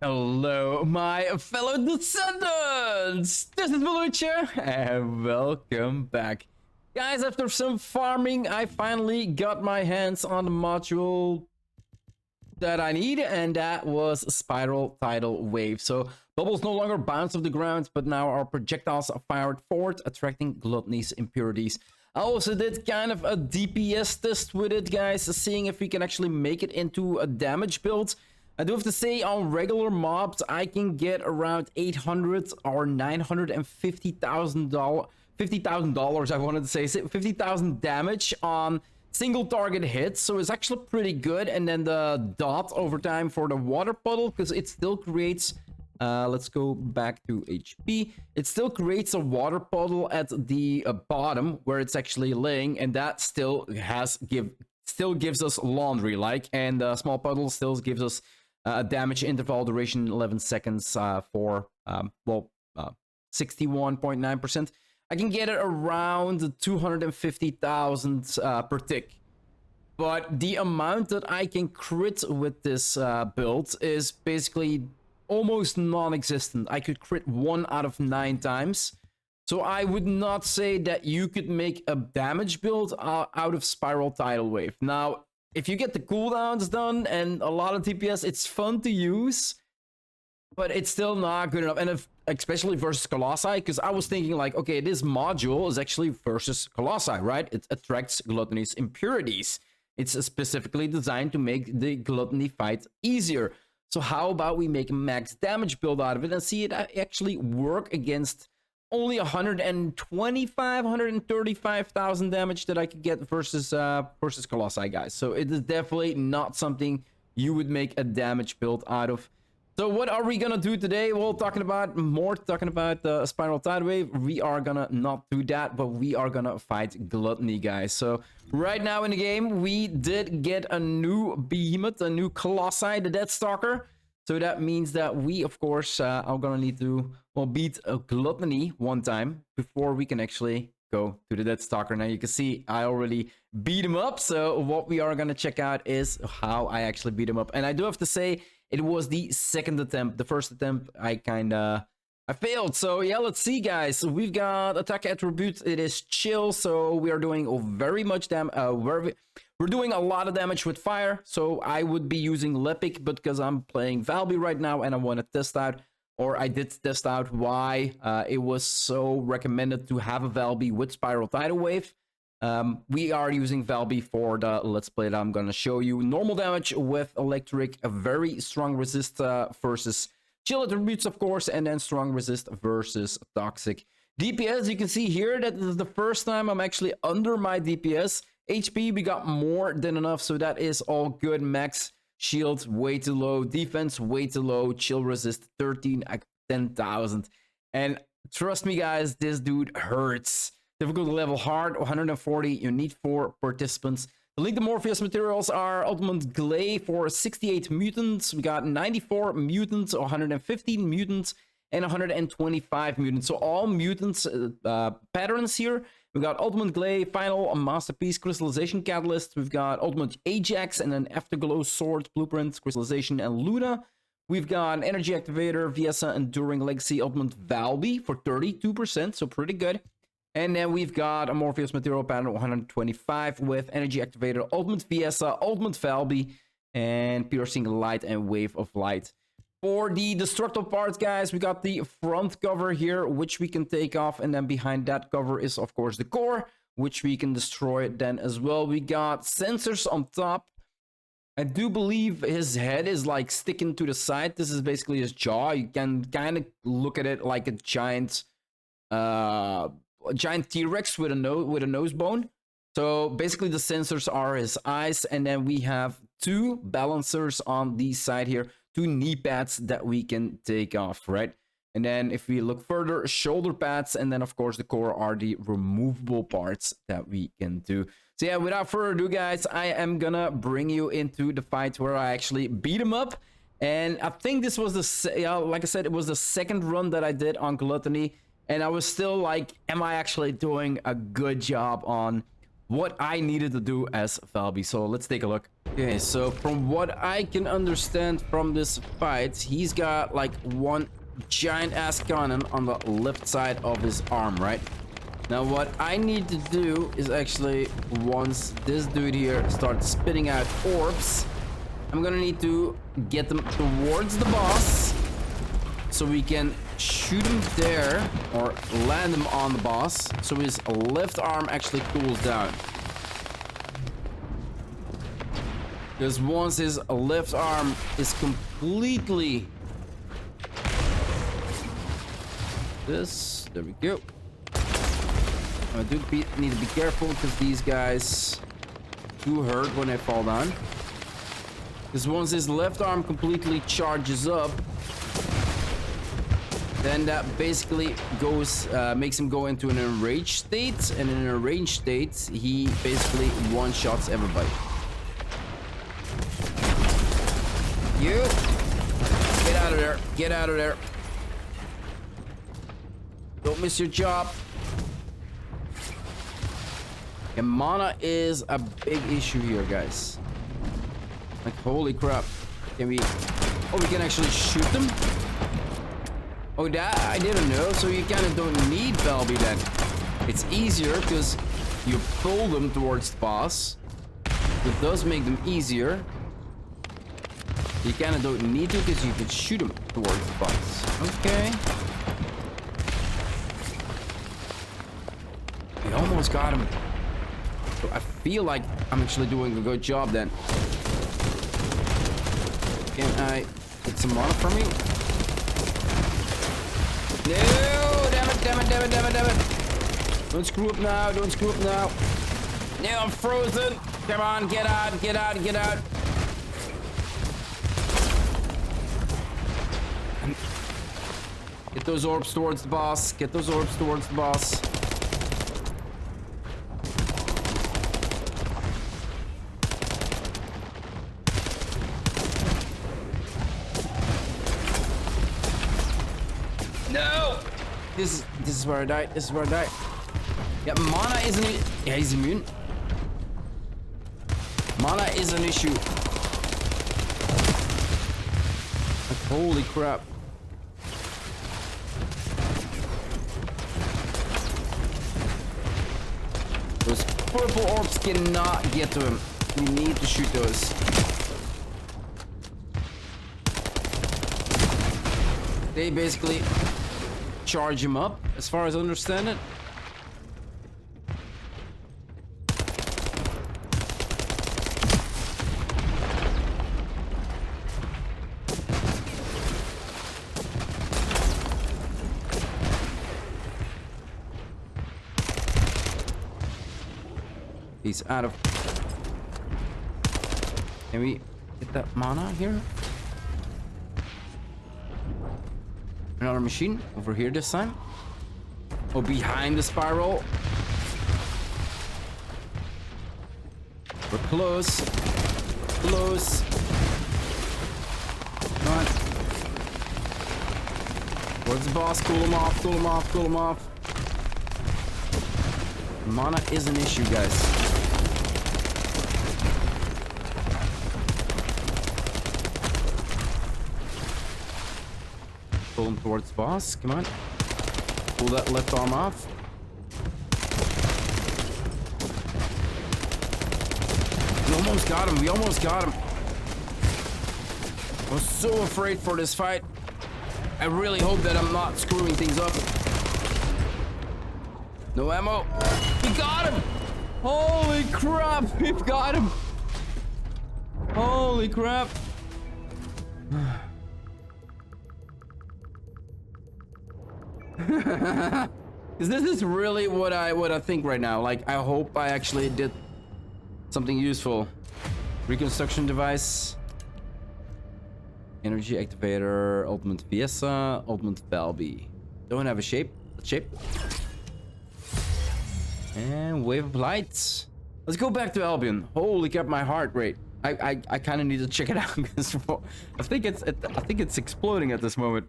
Hello, my fellow Descendants! This is Mloentje, and welcome back. Guys, after some farming, I finally got my hands on the module that I need, and that was Spiral Tidal Wave. So, bubbles no longer bounce off the ground, but now our projectiles are fired forward, attracting Gluttony's impurities. I also did kind of a DPS test with it, guys, seeing if we can actually make it into a damage build. I do have to say, on regular mobs, I can get around 800 or 950,000 $50,000. I wanted to say 50,000 damage on single target hits, so it's actually pretty good. And then the dot over time for the water puddle, because it still creates. Let's go back to HP. It still creates a water puddle at the bottom where it's actually laying, and that still gives us laundry like, and small puddle still gives us damage interval duration 11 seconds for 61.9%. I can get it around 250,000 per tick. But the amount that I can crit with this build is basically almost non-existent. I could crit 1 out of 9 times. So I would not say that you could make a damage build out of Spiral Tidal Wave. Now, if you get the cooldowns done and a lot of DPS, it's fun to use, but it's still not good enough. And especially versus Colossi, because I was thinking like, okay, this module is actually versus Colossi, right? It attracts Gluttony's impurities. It's specifically designed to make the Gluttony fight easier. So how about we make a max damage build out of it and see it actually work against only 135,000 damage that I could get versus Colossi, guys. So it is definitely not something you would make a damage build out of. So what are we gonna do today? Well, talking about the Spiral Tidal Wave. We are gonna not do that, but we are gonna fight Gluttony, guys. So right now in the game, we did get a new behemoth, a new Colossi, the Deathstalker. So that means that we, of course, are gonna need to beat a Gluttony one time before we can actually go to the Deathstalker. Now you can see I already beat him up. So what we are gonna check out is how I actually beat him up. And I do have to say, it was the second attempt. The first attempt, I failed. So yeah, let's see, guys. We've got attack attribute. It is chill. So we are doing very much damage. We're doing a lot of damage with fire. So I would be using Lepic, but because I'm playing Valby right now and I want to test out, or I did test out why it was so recommended to have a Valby with Spiral Tidal Wave. We are using Valby for the Let's Play that I'm going to show you. Normal damage with electric, a very strong resist versus chill attributes, of course, and then strong resist versus toxic. DPS, you can see here that this is the first time I'm actually under my DPS. HP, we got more than enough, so that is all good. Max shield, way too low. Defense, way too low. Chill resist, 13 at 10,000. And trust me, guys, this dude hurts. Difficulty level hard, 140. You need 4 participants. The Link to Morpheus materials are Ultimate Glay for 68 mutants. We got 94 mutants, 115 mutants, and 125 mutants. So all mutants patterns here. We got Ultimate Glay, Final Masterpiece, Crystallization Catalyst. We've got Ultimate Ajax, and then Afterglow Sword, Blueprint, Crystallization, and Luna. We've got an Energy Activator, Viesa, Enduring Legacy, Ultimate Valby for 32%, so pretty good. And then we've got a Morpheus Material Pattern 125 with Energy Activator, Ultimate Viesa, Ultimate Valby, and Piercing Light and Wave of Light. For the destructible parts, guys, we got the front cover here, which we can take off. And then behind that cover is, of course, the core, which we can destroy then as well. We got sensors on top. I do believe his head is like sticking to the side. This is basically his jaw. You can kind of look at it like a giant T-Rex with a nose bone. So basically the sensors are his eyes, and then we have 2 balancers on the side here, 2 knee pads that we can take off, right? And then if we look further, shoulder pads, and then of course the core are the removable parts that we can do. So yeah, without further ado, guys, I am gonna bring you into the fight where I actually beat him up. And I think this was like I said, it was the second run that I did on Gluttony. And I was still like, am I actually doing a good job on what I needed to do as Valby. So let's take a look. Okay, so from what I can understand from this fight, he's got like one giant ass cannon on the left side of his arm, right? Now what I need to do is actually, once this dude here starts spitting out orbs, I'm gonna need to get them towards the boss so we can shoot him there or land him on the boss so his left arm actually cools down. Because once his left arm is completely... there we go. I do need to be careful because these guys do hurt when they fall down. Because once his left arm completely charges up, then that basically goes, makes him go into an enraged state, and in an enraged state, he basically one-shots everybody. You get out of there! Get out of there! Don't miss your job. And mana is a big issue here, guys. Like, holy crap. Can we... Oh, we can actually shoot them? Oh, that I didn't know. So you kind of don't need Valby then. It's easier because you pull them towards the boss. It does make them easier. You kind of don't need to because you can shoot them towards the boss. Okay. We almost got him. So I feel like I'm actually doing a good job then. Can I get some mana from you? No! Damn it, damn it, damn it, damn it, damn it. Don't screw up now, don't screw up now. No, I'm frozen. Come on, get out, get out, get out. Get those orbs towards the boss. Get those orbs towards the boss. No! This is where I died. This is where I died. Yeah, mana isn't it? Yeah, he's immune. Mana is an issue. Like, holy crap. Those purple orbs cannot get to him. We need to shoot those. They basically charge him up, as far as I understand it. He's out of... Can we get that mana here? Another machine over here this time. Oh, behind the spiral. We're close. Close. Come on. Where's the boss? Cool him off, cool him off, cool him off. Mana is an issue, guys. Pull him towards the boss. Come on. Pull that left arm off. We almost got him. We almost got him. I was so afraid for this fight. I really hope that I'm not screwing things up. No ammo. We got him. Holy crap. We've got him. Holy crap. Because this is really what I think right now. Like, I hope I actually did something useful. Reconstruction device, energy activator, ultimate Fiesta, ultimate Valby. Don't have a shape. Let's shape. And wave of lights. Let's go back to Albion. Holy crap, my heart rate. I kind of need to check it out because I think it's exploding at this moment.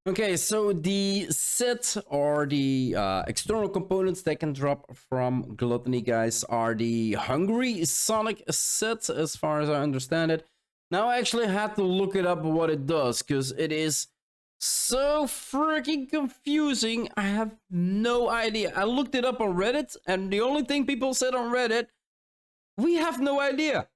Okay, so the set or the external components that can drop from Gluttony, guys, are the Hungry Sonic set, as far as I understand it. Now, I actually had to look it up what it does, because it is so freaking confusing. I have no idea. I looked it up on Reddit, and the only thing people said on Reddit, we have no idea.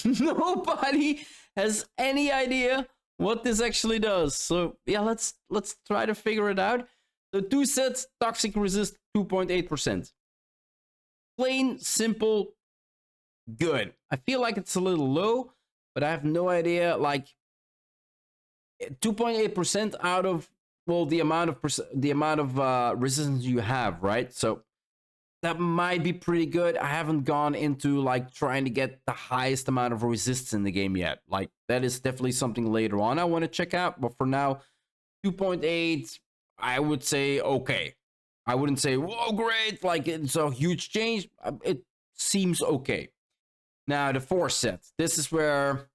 Nobody has any idea what this actually does. So yeah, let's try to figure it out. The two sets, toxic resist 2.8%. Plain, simple, good. I feel like it's a little low, but I have no idea. Like 2.8% out of, well, the amount of resistance you have, right? So that might be pretty good. I haven't gone into like trying to get the highest amount of resistance in the game yet. Like that is definitely something later on I want to check out. But for now, 2.8, I would say okay. I wouldn't say, whoa, great, like it's a huge change. It seems okay. Now the force set. This is where,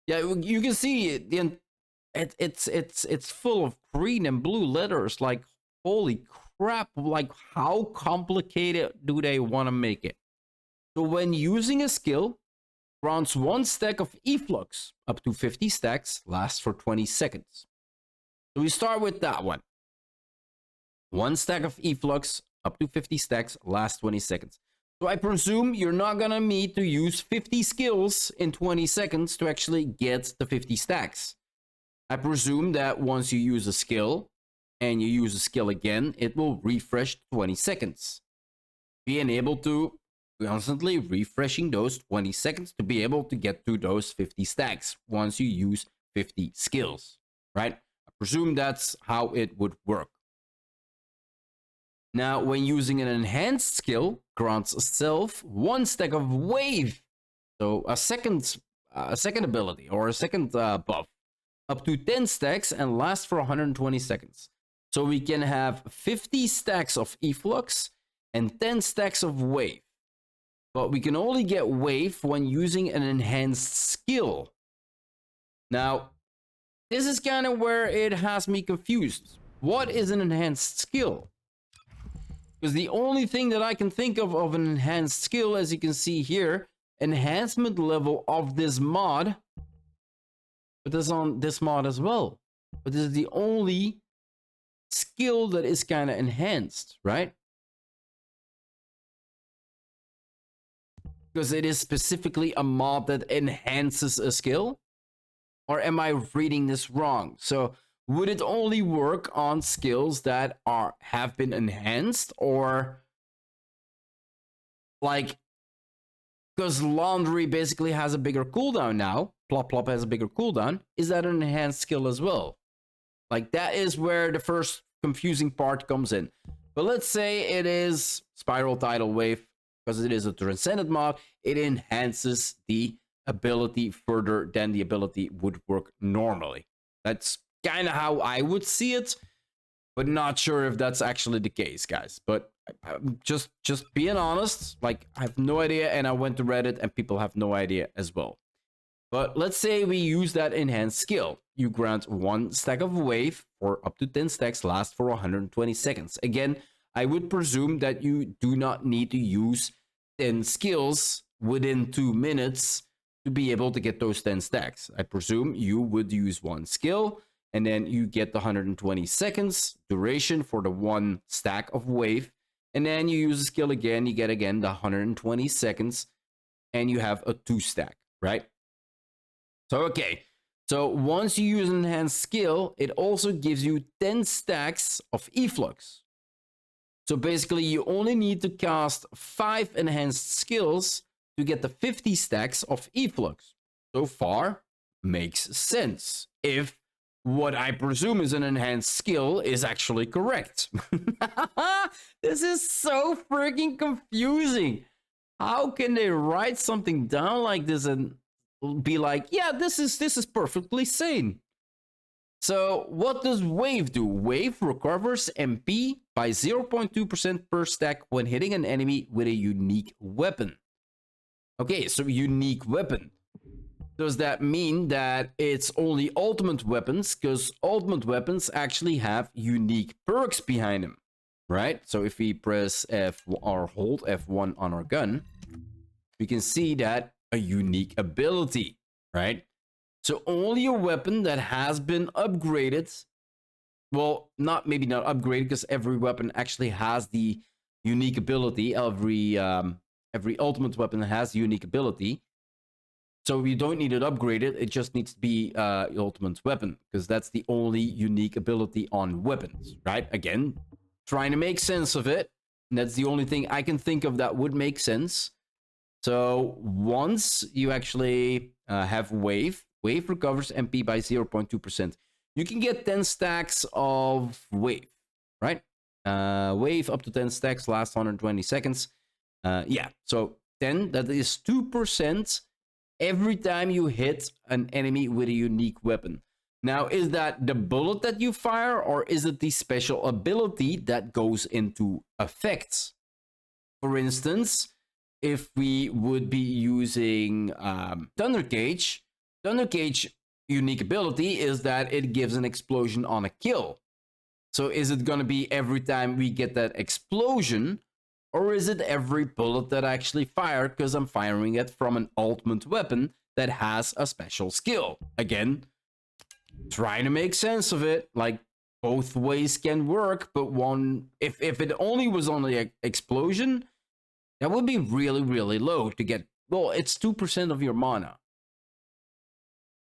yeah, you can see it. It's full of green and blue letters. Like holy crap, like how complicated do they want to make it? So when using a skill, grants 1 stack of efflux, up to 50 stacks, lasts for 20 seconds. So we start with that one. 1 stack of efflux, up to 50 stacks, lasts 20 seconds. So I presume you're not gonna need to use 50 skills in 20 seconds to actually get the 50 stacks. I presume that once you use a skill, and you use a skill again, it will refresh 20 seconds. Being able to constantly refreshing those 20 seconds to be able to get to those 50 stacks once you use 50 skills, right? I presume that's how it would work. Now, when using an enhanced skill, grants self 1 stack of wave. So a second ability or a second buff, up to 10 stacks and lasts for 120 seconds. So we can have 50 stacks of efflux and 10 stacks of wave. But we can only get wave when using an enhanced skill. Now, this is kind of where it has me confused. What is an enhanced skill? Because the only thing that I can think of an enhanced skill, as you can see here, enhancement level of this mod. But this on this mod as well. But this is the only skill that is kind of enhanced, right? Because it is specifically a mod that enhances a skill? Or am I reading this wrong? So would it only work on skills that have been enhanced, or like, because laundry basically has a bigger cooldown now, plop plop has a bigger cooldown, is that an enhanced skill as well? Like that is where the first confusing part comes in. But let's say it is Spiral Tidal Wave, because it is a transendent mod, it enhances the ability further than the ability would work normally. That's kind of how I would see it, but not sure if that's actually the case, guys. But just being honest, like I have no idea, and I went to Reddit and people have no idea as well. But let's say we use that enhanced skill. You grant 1 stack of wave for up to 10 stacks, last for 120 seconds. Again, I would presume that you do not need to use 10 skills within 2 minutes to be able to get those 10 stacks. I presume you would use 1 skill, and then you get the 120 seconds duration for the 1 stack of wave. And then you use a skill again, you get again the 120 seconds, and you have a 2 stack, right? So, okay. So once you use an enhanced skill, it also gives you 10 stacks of efflux. So basically, you only need to cast 5 enhanced skills to get the 50 stacks of efflux. So far, makes sense. If what I presume is an enhanced skill is actually correct. This is so freaking confusing. How can they write something down like this and be like, yeah, this is perfectly sane? So what does wave do? Wave recovers MP by 0.2% per stack when hitting an enemy with a unique weapon. Okay, so unique weapon. Does that mean that it's only ultimate weapons? Because ultimate weapons actually have unique perks behind them, right? So if we press F or hold F1 on our gun, we can see that a unique ability, right? So only a weapon that has been upgraded, well, maybe not upgraded, because every weapon actually has the unique ability. Every ultimate weapon has unique ability. So you don't need it upgraded, it just needs to be ultimate weapon, because that's the only unique ability on weapons, right? Again, trying to make sense of it. And that's the only thing I can think of that would make sense. So once you actually have Wave recovers MP by 0.2%. You can get 10 stacks of Wave, right? Wave up to 10 stacks, last 120 seconds. Yeah, so 10, that is 2% every time you hit an enemy with a unique weapon. Now, is that the bullet that you fire, or is it the special ability that goes into effect? For instance, if we would be using Thunder Cage unique ability is that it gives an explosion on a kill. So is it going to be every time we get that explosion, or is it every bullet that I actually fire because I'm firing it from an ultimate weapon that has a special skill? Again, trying to make sense of it. Like, both ways can work, but one, if it only was on the explosion, that would be really, really low to get. Well, it's 2% of your mana.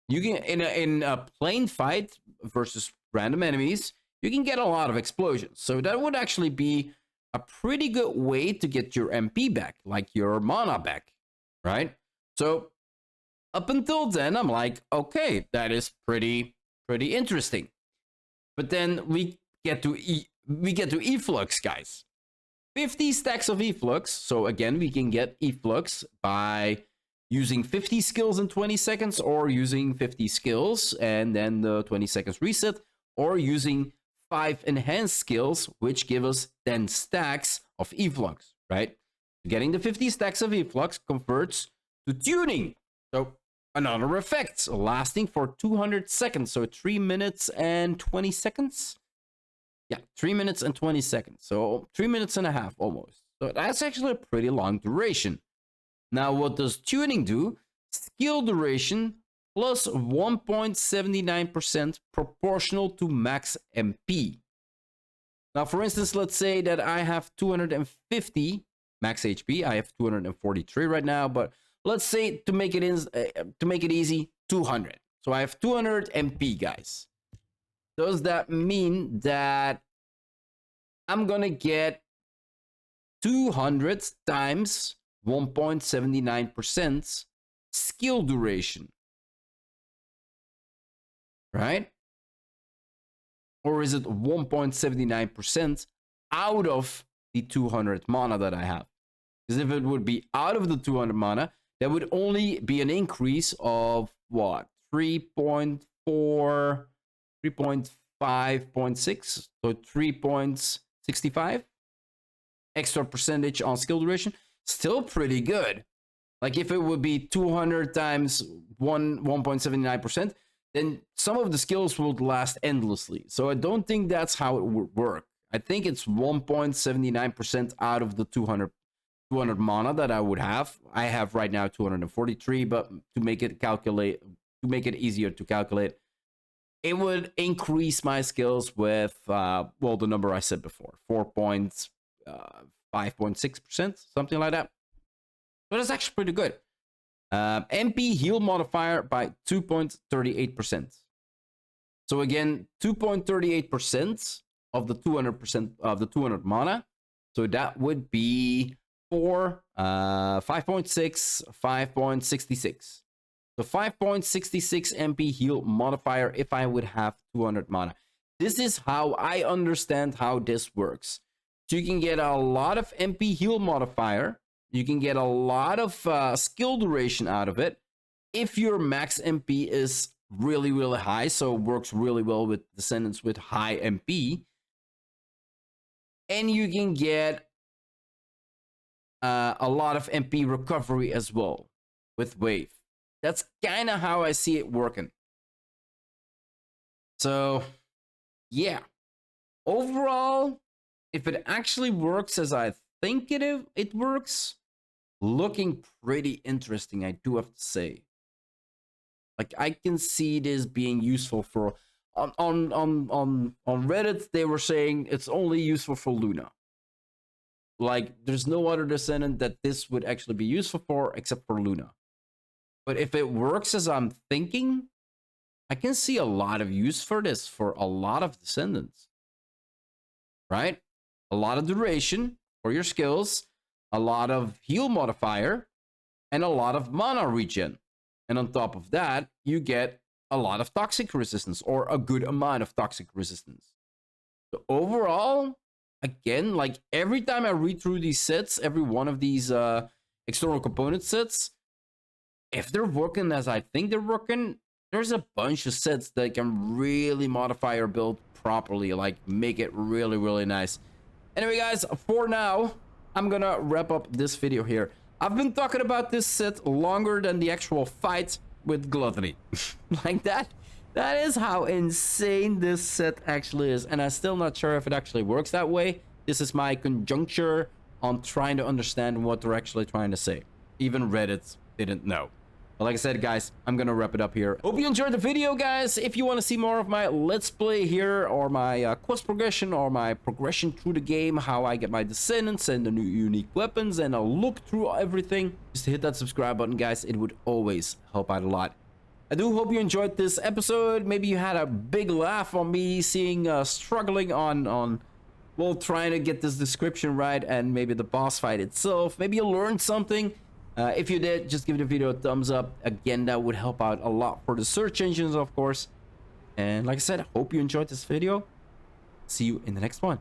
You can, in a plain fight versus random enemies, you can get a lot of explosions. So that would actually be a pretty good way to get your MP back, like your mana back, right? So up until then, I'm like, okay, that is pretty interesting. But then we get to efflux, guys. 50 stacks of efflux. So again, we can get efflux by using 50 skills in 20 seconds, or using 50 skills and then the 20 seconds reset, or using 5 enhanced skills, which give us 10 stacks of efflux, right? Getting the 50 stacks of efflux converts to tuning. So another effect lasting for 200 seconds. So 3 minutes and 20 seconds. Yeah, 3 minutes and 20 seconds. So 3 minutes and a half almost. So that's actually a pretty long duration. Now, what does tuning do? Skill duration plus 1.79% proportional to max MP. Now, for instance, let's say that I have 250 max HP. I have 243 right now, but let's say to make it easy, 200. So I have 200 MP, guys. Does that mean that I'm gonna get 200 times 1.79% skill duration, right? Or is it 1.79% out of the 200 mana that I have? Because if it would be out of the 200 mana, that would only be an increase of what? 3.4, 3.5.6, so 3.65 extra percentage on skill duration. Still pretty good. Like, if it would be 200 times 1.79%, then some of the skills would last endlessly. So I don't think that's how it would work. I think it's 1.79% out of the 200 mana that I would have. I have right now 243, but to make it easier to calculate, it would increase my skills with well, the number I said before, 5.6%, something like that. But it's actually pretty good. MP heal modifier by 2.38%. So again, 2.38% of the 200% of the 200 mana. So that would be 5.6, 5.66. So 5.66 MP heal modifier if I would have 200 mana. This is how I understand how this works. So you can get a lot of MP heal modifier. You can get a lot of skill duration out of it if your max MP is really, really high. So it works really well with Descendants with high MP. And you can get a lot of MP recovery as well with Wave. That's kind of how I see it working. So, yeah. Overall, if it actually works as I think it works, looking pretty interesting, I do have to say. Like, I can see this being useful for on Reddit. They were saying it's only useful for Luna. Like, there's no other Descendant that this would actually be useful for except for Luna. But if it works as I'm thinking, I can see a lot of use for this for a lot of Descendants. Right? A lot of duration for your skills, a lot of heal modifier, and a lot of mana regen. And on top of that, you get a lot of toxic resistance, or a good amount of toxic resistance. So overall, again, like every time I read through these sets, every one of these external component sets, if they're working as I think they're working, there's a bunch of sets that can really modify your build properly, like make it really, really nice. Anyway, guys, for now, I'm gonna wrap up this video here. I've been talking about this set longer than the actual fight with Gluttony. Like that is how insane this set actually is, and I'm still not sure if it actually works that way. This is my conjuncture on trying to understand what they're actually trying to say. Even Reddit didn't know. But like I said, guys, I'm gonna wrap it up here. Hope you enjoyed the video, guys. If you want to see more of my Let's Play here, or my quest progression, or my progression through the game, how I get my Descendants and the new unique weapons, and a look through everything, just hit that subscribe button, guys. It would always help out a lot. I do hope you enjoyed this episode. Maybe you had a big laugh on me seeing struggling on well, trying to get this description right, and maybe the boss fight itself. Maybe you learned something. If you did, just give the video a thumbs up. Again, that would help out a lot for the search engines, of course. And like I said, I hope you enjoyed this video. See you in the next one.